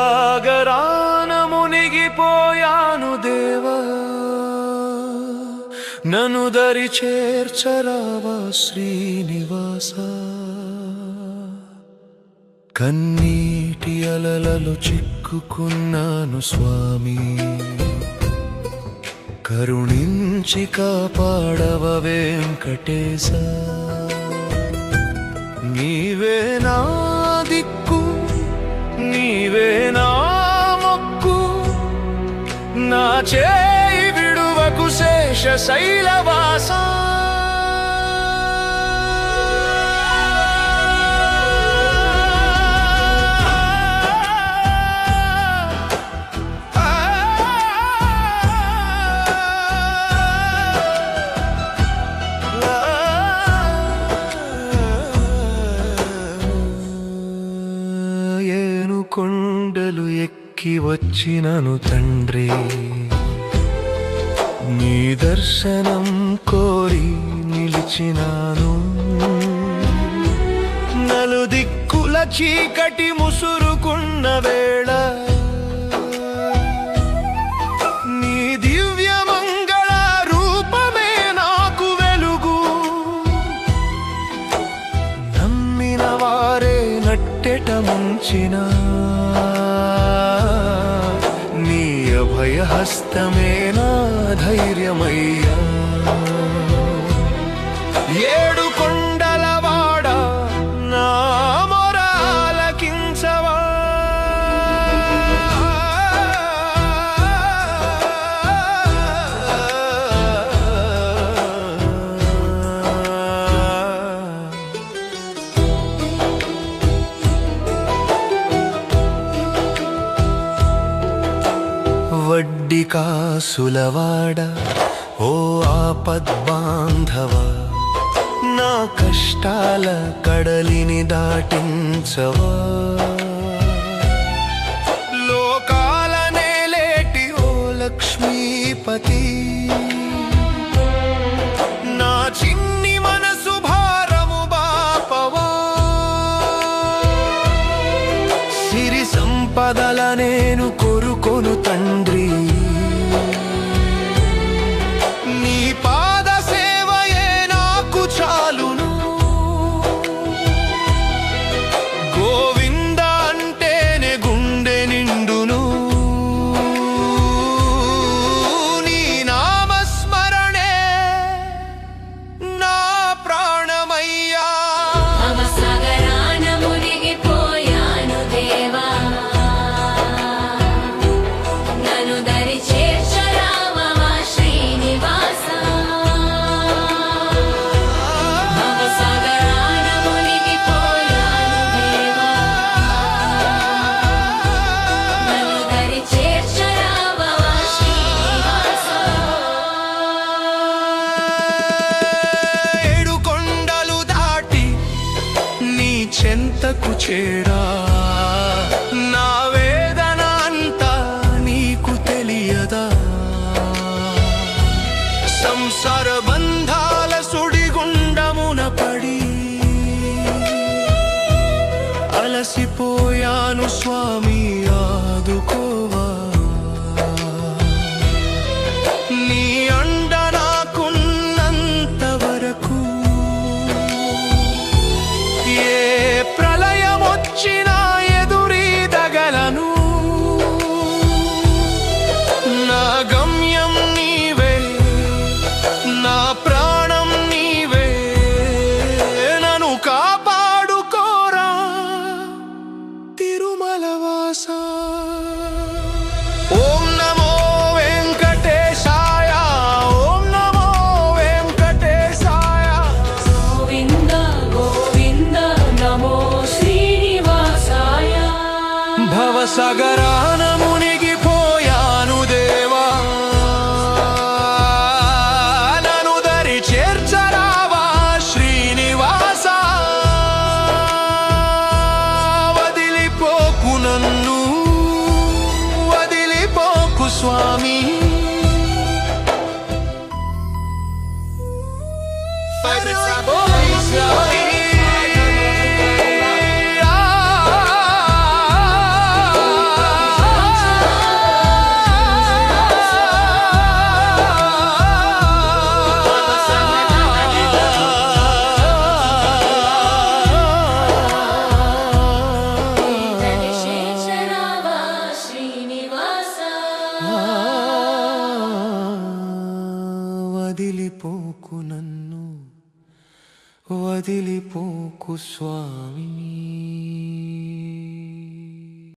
భవసాగరాన మునిగిపోయాను దేవా, నన్ను దరి చేర్చరావా శ్రీనివాస. కన్నీటి అలలలో చిక్కుకున్నాను స్వామి, కరుణించి కాపాడవ వెంకటేశ. నీవే నా దిక్కు, నీవే నా మొక్కు, నా చేయి విడువకు శేష శైలవాస. కొండలు ఎక్కి వచ్చినను తండ్రి, నీ దర్శనం కోరి నిలిచినాను. నలుదిక్కుల చీకటి ముసురుకున్న వేళ, నీ దివ్య మంగళ రూపమే నాకు వెలుగు. నమ్మిన వారే నట్టెట ముంచిన నీ అభయహస్తమే నా ధైర్యమయ్యా. ఏడు కొండలవాడ నా మొర ఆలకించవా. వడ్డీ కాసులవాడ ఓ ఆపద్బాంధవ, నా కష్టాల కడలిని దాటించవా. లోకాల నేలేటి ఓ లక్ష్మీపతి, నా చిన్ని మనసు భారము బాపవా. సిరి సంపదల నేను కొరుకొను తండ్రి, నీ పాద సేవయే నాకు చాలును. గోవింద అంటేనే గుండె నిండును, నీ నామస్మరణే నా ప్రాణమయ్యా. భవసాగరాన మునిగిపోయాను దేవా, నన్ను దరి చేర్చరావా శ్రీనివాస. భవసాగరాన మునిగిపోయాను దేవా, నన్ను దరి చేర్చరావా శ్రీనివాస. ఏడు కొండలు దాటి నీ చెంతకు చేరా, నా వేదన అంతా నీకు తెలియదా. సంసార బంధాల సుడిగుండమున పడి అలసిపోయాను స్వామి, ఆదుకోవా. నీ అండ నాకున్నంత వరకు ఏ ప్రళయమొచ్చినా ఎదురీదగలను. నా గమ్యం నీవే, నా ప్రాణం నీవే, నన్ను కాపాడుకోరా తిరుమలవాస. సగరాన మునిగిపోయాను దేవా నన్ను దరి చేర్చరావా శ్రీనివాస వదిలిపోకు నన్ను వదిలిపోకు స్వామి దరిచేర్చరావా శ్రీనివాస వదిలిపోకు నన్ను వదిలిపోకు స్వామి